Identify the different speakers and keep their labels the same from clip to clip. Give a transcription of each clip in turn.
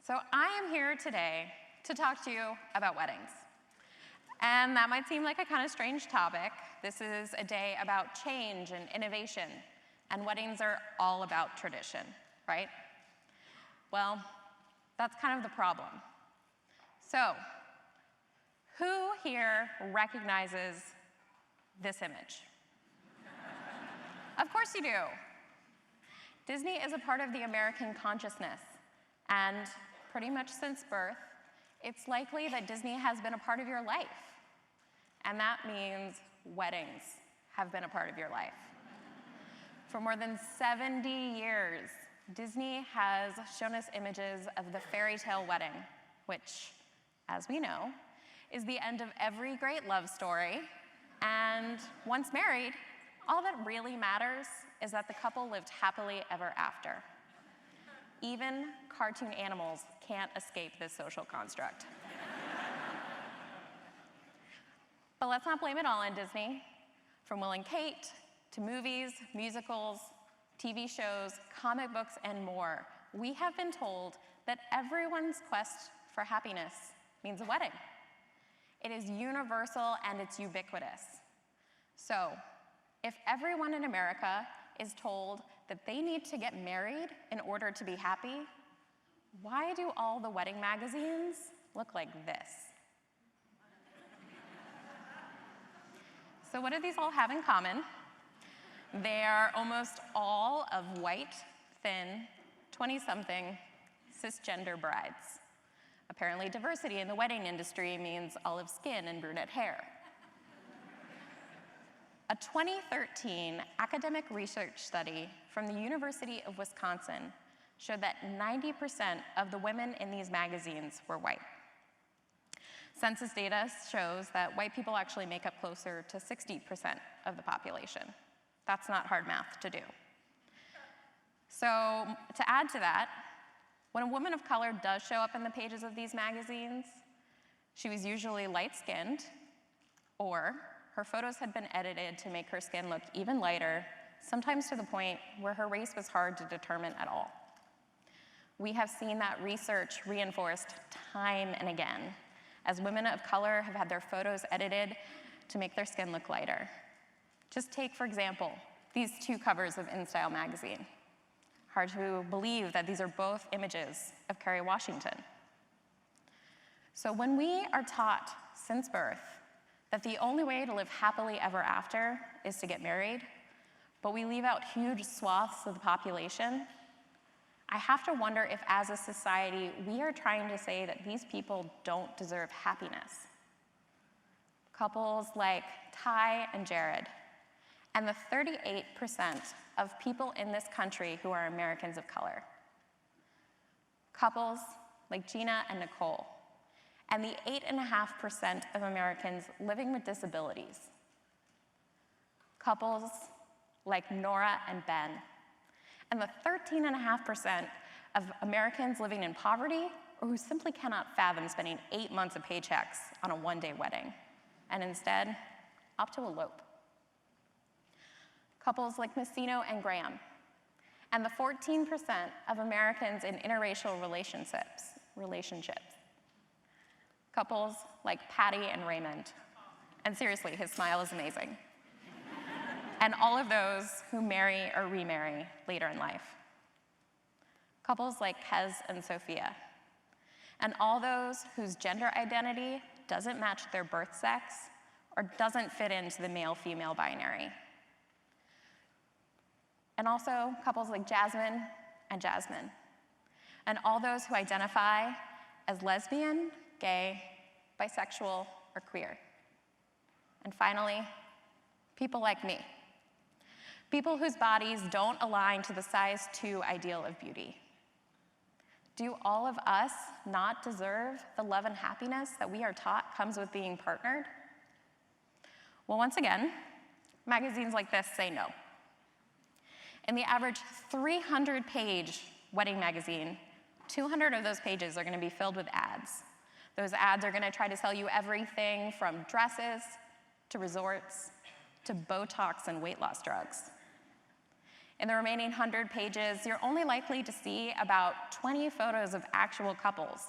Speaker 1: So I am here today to talk to you about weddings. And that might seem like a kind of strange topic. This is a day about change and innovation, and weddings are all about tradition, right? Well, that's kind of the problem. So, who here recognizes this image? Of course you do. Disney is a part of the American consciousness, and pretty much since birth, it's likely that Disney has been a part of your life. And that means weddings have been a part of your life. For more than 70 years, Disney has shown us images of the fairy tale wedding, which, as we know, is the end of every great love story. And once married, all that really matters is that the couple lived happily ever after. Even cartoon animals can't escape this social construct. But let's not blame it all on Disney. From Will and Kate to movies, musicals, TV shows, comic books, and more, we have been told that everyone's quest for happiness means a wedding. It is universal and it's ubiquitous. So, if everyone in America is told that they need to get married in order to be happy, why do all the wedding magazines look like this? So what do these all have in common? They are almost all of white, thin, 20-something, cisgender brides. Apparently, diversity in the wedding industry means olive skin and brunette hair. A 2013 academic research study from the University of Wisconsin showed that 90% of the women in these magazines were white. Census data shows that white people actually make up closer to 60% of the population. That's not hard math to do. So to add to that, when a woman of color does show up in the pages of these magazines, she was usually light-skinned, or her photos had been edited to make her skin look even lighter, sometimes to the point where her race was hard to determine at all. We have seen that research reinforced time and again, as women of color have had their photos edited to make their skin look lighter. Just take, for example, these two covers of InStyle magazine. Hard to believe that these are both images of Kerry Washington. So when we are taught since birth that the only way to live happily ever after is to get married, but we leave out huge swaths of the population, I have to wonder if, as a society, we are trying to say that these people don't deserve happiness. Couples like Ty and Jared, and the 38% of people in this country who are Americans of color. Couples like Gina and Nicole, and the 8.5% of Americans living with disabilities. Couples like Nora and Ben, and the 13.5% of Americans living in poverty or who simply cannot fathom spending 8 months of paychecks on a one-day wedding, and instead opt to elope. Couples like Messino and Graham, and the 14% of Americans in interracial relationships. Couples like Patty and Raymond, and seriously, his smile is amazing. And all of those who marry or remarry later in life. Couples like Kez and Sophia, and all those whose gender identity doesn't match their birth sex or doesn't fit into the male-female binary. And also couples like Jasmine and Jasmine, and all those who identify as lesbian, gay, bisexual, or queer. And finally, people like me. People whose bodies don't align to the size 2 ideal of beauty. Do all of us not deserve the love and happiness that we are taught comes with being partnered? Well, once again, magazines like this say no. In the average 300-page wedding magazine, 200 of those pages are going to be filled with ads. Those ads are going to try to sell you everything from dresses to resorts to Botox and weight loss drugs. In the remaining 100 pages, you're only likely to see about 20 photos of actual couples.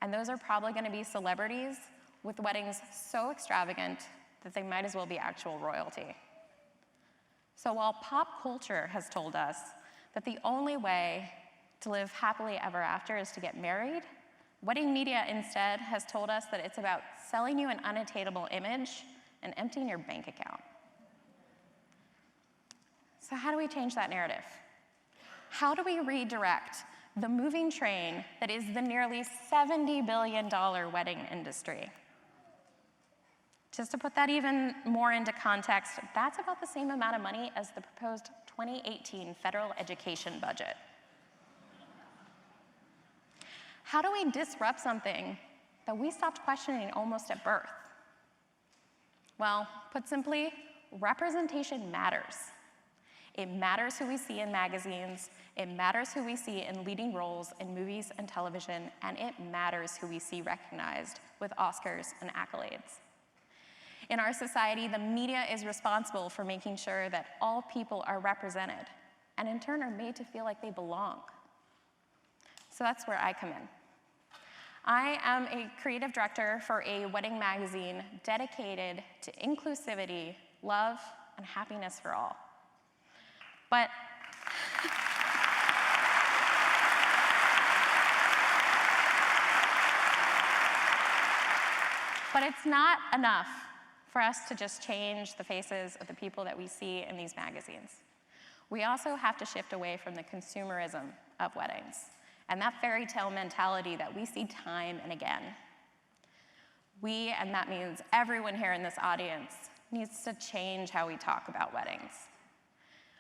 Speaker 1: And those are probably going to be celebrities with weddings so extravagant that they might as well be actual royalty. So while pop culture has told us that the only way to live happily ever after is to get married, wedding media instead has told us that it's about selling you an unattainable image and emptying your bank account. So how do we change that narrative? How do we redirect the moving train that is the nearly $70 billion wedding industry? Just to put that even more into context, that's about the same amount of money as the proposed 2018 federal education budget. How do we disrupt something that we stopped questioning almost at birth? Well, put simply, representation matters. It matters who we see in magazines, it matters who we see in leading roles in movies and television, and it matters who we see recognized with Oscars and accolades. In our society, the media is responsible for making sure that all people are represented, and in turn are made to feel like they belong. So that's where I come in. I am a creative director for a wedding magazine dedicated to inclusivity, love, and happiness for all. But it's not enough for us to just change the faces of the people that we see in these magazines. We also have to shift away from the consumerism of weddings and that fairy tale mentality that we see time and again. We, and that means everyone here in this audience, needs to change how we talk about weddings.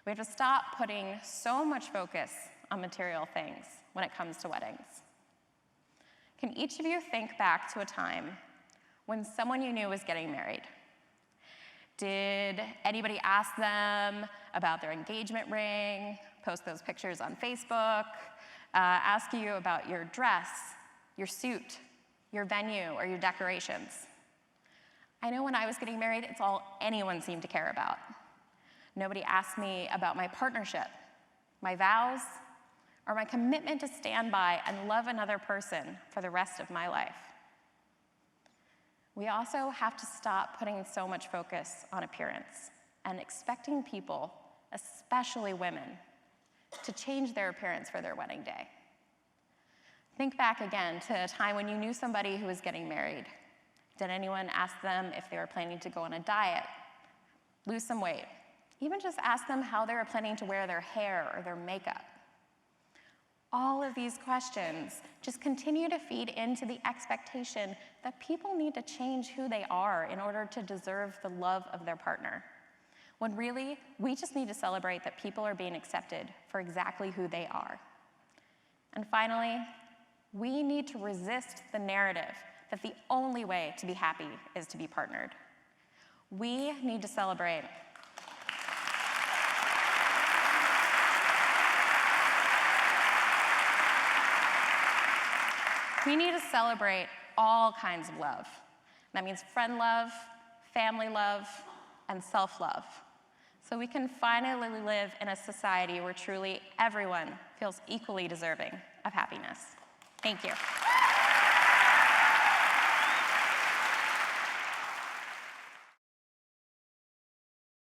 Speaker 1: We have to stop putting so much focus on material things when it comes to weddings. Can each of you think back to a time when someone you knew was getting married? Did anybody ask them about their engagement ring, post those pictures on Facebook, ask you about your dress, your suit, your venue, or your decorations? I know when I was getting married, it's all anyone seemed to care about. Nobody asked me about my partnership, my vows, or my commitment to stand by and love another person for the rest of my life. We also have to stop putting so much focus on appearance and expecting people, especially women, to change their appearance for their wedding day. Think back again to a time when you knew somebody who was getting married. Did anyone ask them if they were planning to go on a diet, lose some weight, even just ask them how they were planning to wear their hair or their makeup? All of these questions just continue to feed into the expectation that people need to change who they are in order to deserve the love of their partner, when really, we just need to celebrate that people are being accepted for exactly who they are. And finally, we need to resist the narrative that the only way to be happy is to be partnered. We need to celebrate all kinds of love. That means friend love, family love, and self-love. So we can finally live in a society where truly everyone feels equally deserving of happiness. Thank you.